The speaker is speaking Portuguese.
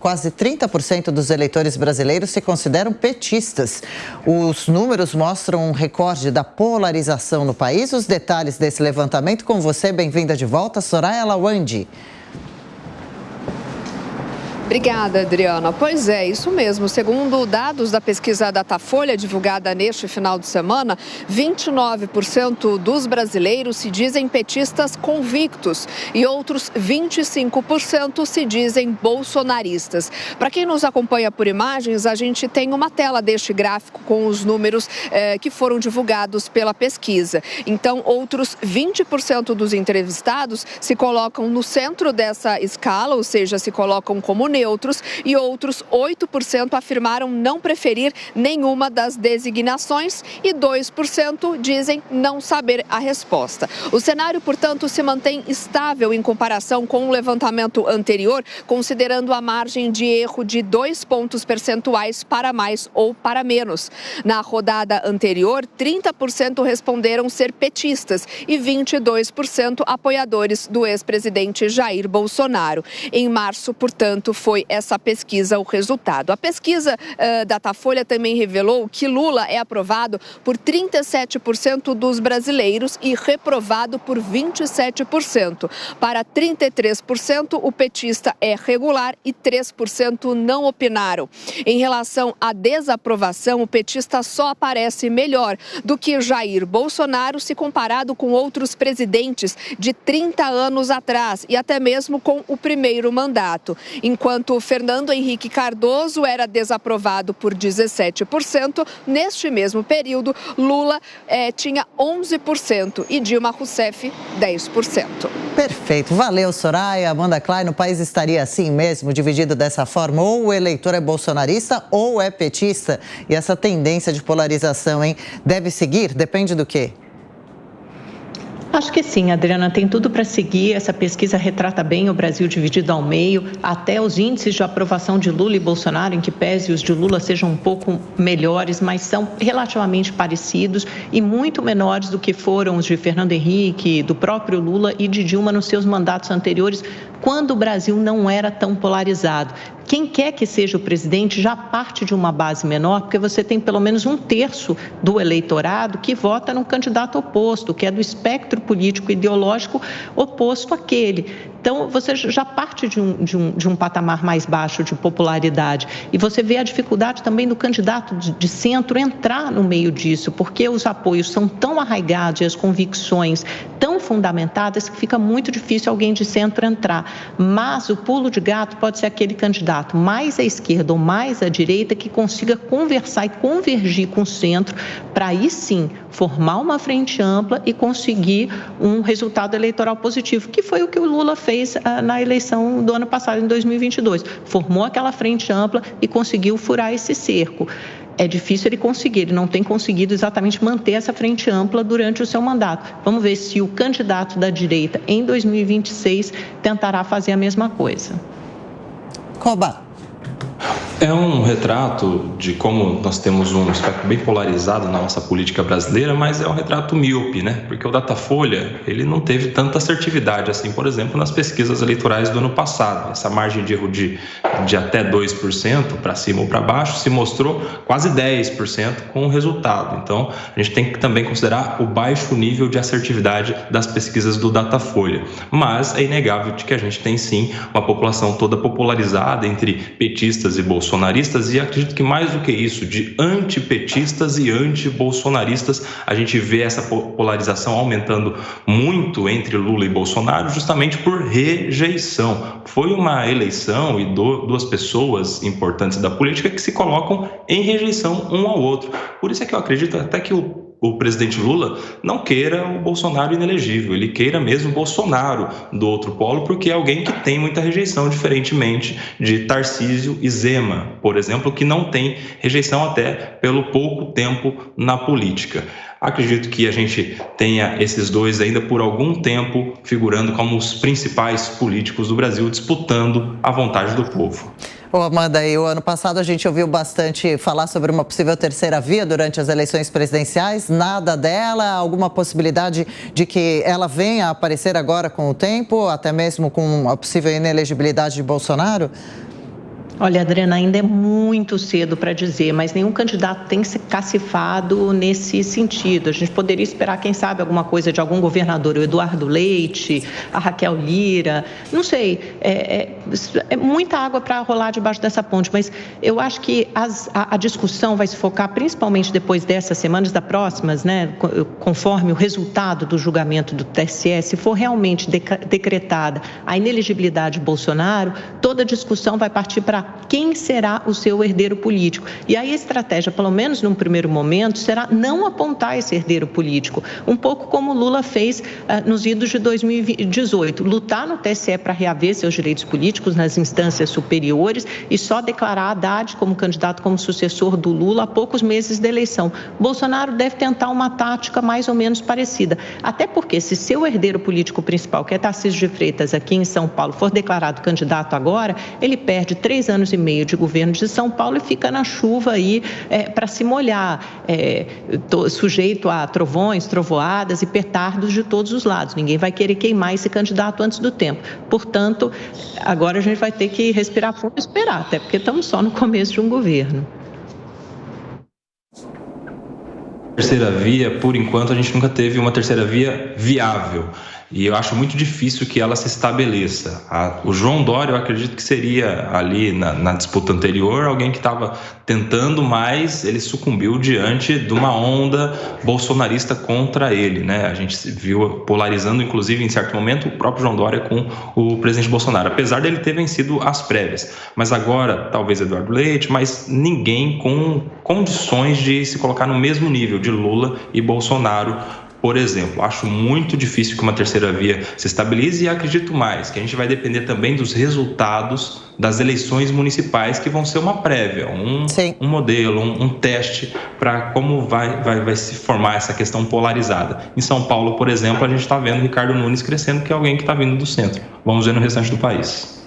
Quase 30% dos eleitores brasileiros se consideram petistas. Os números mostram um recorde da polarização no país. Os detalhes desse levantamento com você. Bem-vinda de volta, Soraya Lawande. Obrigada, Adriana. Pois é, isso mesmo. Segundo dados da pesquisa Datafolha, divulgada neste final de semana, 29% dos brasileiros se dizem petistas convictos e outros 25% se dizem bolsonaristas. Para quem nos acompanha por imagens, a gente tem uma tela deste gráfico com os números que foram divulgados pela pesquisa. Então, outros 20% dos entrevistados se colocam no centro dessa escala, ou seja, se colocam como neutros, e outros 8% afirmaram não preferir nenhuma das designações e 2% dizem não saber a resposta. O cenário, portanto, se mantém estável em comparação com o levantamento anterior, considerando a margem de erro de 2 pontos percentuais para mais ou para menos. Na rodada anterior, 30% responderam ser petistas e 22% apoiadores do ex-presidente Jair Bolsonaro. Em março, portanto, foi essa pesquisa o resultado. A pesquisa Datafolha também revelou que Lula é aprovado por 37% dos brasileiros e reprovado por 27%. Para 33%, o petista é regular e 3% não opinaram. Em relação à desaprovação, o petista só aparece melhor do que Jair Bolsonaro se comparado com outros presidentes de 30 anos atrás e até mesmo com o primeiro mandato. Enquanto Fernando Henrique Cardoso era desaprovado por 17%, neste mesmo período, Lula tinha 11% e Dilma Rousseff 10%. Perfeito. Valeu, Soraya. Amanda Klein, o país estaria assim mesmo, dividido dessa forma? Ou o eleitor é bolsonarista ou é petista? E essa tendência de polarização, hein? Deve seguir? Depende do quê? Acho que sim, Adriana, tem tudo para seguir. Essa pesquisa retrata bem o Brasil dividido ao meio, até os índices de aprovação de Lula e Bolsonaro, em que pese os de Lula sejam um pouco melhores, mas são relativamente parecidos e muito menores do que foram os de Fernando Henrique, do próprio Lula e de Dilma nos seus mandatos anteriores, quando o Brasil não era tão polarizado. Quem quer que seja o presidente já parte de uma base menor, porque você tem pelo menos 1/3 do eleitorado que vota no candidato oposto, que é do espectro político ideológico oposto àquele. Então, você já parte de um patamar mais baixo de popularidade. E você vê a dificuldade também do candidato de centro entrar no meio disso, porque os apoios são tão arraigados e as convicções tão fundamentadas que fica muito difícil alguém de centro entrar. Mas o pulo de gato pode ser aquele candidato mais à esquerda ou mais à direita que consiga conversar e convergir com o centro para aí sim formar uma frente ampla e conseguir um resultado eleitoral positivo, que foi o que o Lula fez na eleição do ano passado, em 2022. Formou aquela frente ampla e conseguiu furar esse cerco. É difícil ele conseguir, ele não tem conseguido exatamente manter essa frente ampla durante o seu mandato. Vamos ver se o candidato da direita, em 2026, tentará fazer a mesma coisa. Coba. É um retrato de como nós temos um espectro bem polarizado na nossa política brasileira, mas é um retrato míope, né? Porque o Datafolha, ele não teve tanta assertividade assim, por exemplo, nas pesquisas eleitorais do ano passado. Essa margem de erro de até 2% para cima ou para baixo se mostrou quase 10% com o resultado. Então, a gente tem que também considerar o baixo nível de assertividade das pesquisas do Datafolha. Mas é inegável de que a gente tem sim uma população toda popularizada entre petistas e bolsonaristas, e acredito que mais do que isso, de antipetistas e antibolsonaristas, a gente vê essa polarização aumentando muito entre Lula e Bolsonaro, justamente por rejeição. Foi uma eleição e duas pessoas importantes da política que se colocam em rejeição um ao outro. Por isso é que eu acredito até que o presidente Lula não queira o Bolsonaro inelegível, ele queira mesmo o Bolsonaro do outro polo, porque é alguém que tem muita rejeição, diferentemente de Tarcísio e Zema, por exemplo, que não tem rejeição até pelo pouco tempo na política. Acredito que a gente tenha esses dois ainda por algum tempo figurando como os principais políticos do Brasil, disputando a vontade do povo. Ô Amanda, e o ano passado a gente ouviu bastante falar sobre uma possível terceira via durante as eleições presidenciais. Nada dela? Alguma possibilidade de que ela venha a aparecer agora com o tempo, até mesmo com a possível inelegibilidade de Bolsonaro? Olha, Adriana, ainda é muito cedo para dizer, mas nenhum candidato tem se cacifado nesse sentido. A gente poderia esperar, quem sabe, alguma coisa de algum governador, o Eduardo Leite, a Raquel Lira, não sei. É muita água para rolar debaixo dessa ponte, mas eu acho que a discussão vai se focar principalmente depois dessas semanas, das próximas, né, conforme o resultado do julgamento do TSE, se for realmente decretada a inelegibilidade de Bolsonaro, toda a discussão vai partir para quem será o seu herdeiro político. E aí a estratégia, pelo menos num primeiro momento, será não apontar esse herdeiro político, um pouco como Lula fez nos idos de 2018, lutar no TSE para reaver seus direitos políticos nas instâncias superiores e só declarar Haddad como candidato, como sucessor do Lula a poucos meses da eleição. Bolsonaro deve tentar uma tática mais ou menos parecida, até porque se seu herdeiro político principal, que é Tarcísio de Freitas, aqui em São Paulo, for declarado candidato agora, ele perde 3 anos e meio de governo de São Paulo e fica na chuva aí para se molhar, sujeito a trovões, trovoadas e petardos de todos os lados. Ninguém vai querer queimar esse candidato antes do tempo. Portanto, agora a gente vai ter que respirar fundo e esperar, até porque estamos só no começo de um governo. Terceira via, por enquanto, a gente nunca teve uma terceira via viável. E eu acho muito difícil que ela se estabeleça. O João Dória, eu acredito que seria ali na disputa anterior alguém que estava tentando, mas ele sucumbiu diante de uma onda bolsonarista contra ele, né? A gente se viu polarizando, inclusive, em certo momento, o próprio João Dória com o presidente Bolsonaro, apesar dele ter vencido as prévias. Mas agora, talvez Eduardo Leite, mas ninguém com condições de se colocar no mesmo nível de Lula e Bolsonaro, por exemplo. Acho muito difícil que uma terceira via se estabilize e acredito mais que a gente vai depender também dos resultados das eleições municipais, que vão ser uma prévia, um modelo, um teste para como vai se formar essa questão polarizada. Em São Paulo, por exemplo, a gente está vendo Ricardo Nunes crescendo, que é alguém que está vindo do centro. Vamos ver no restante do país.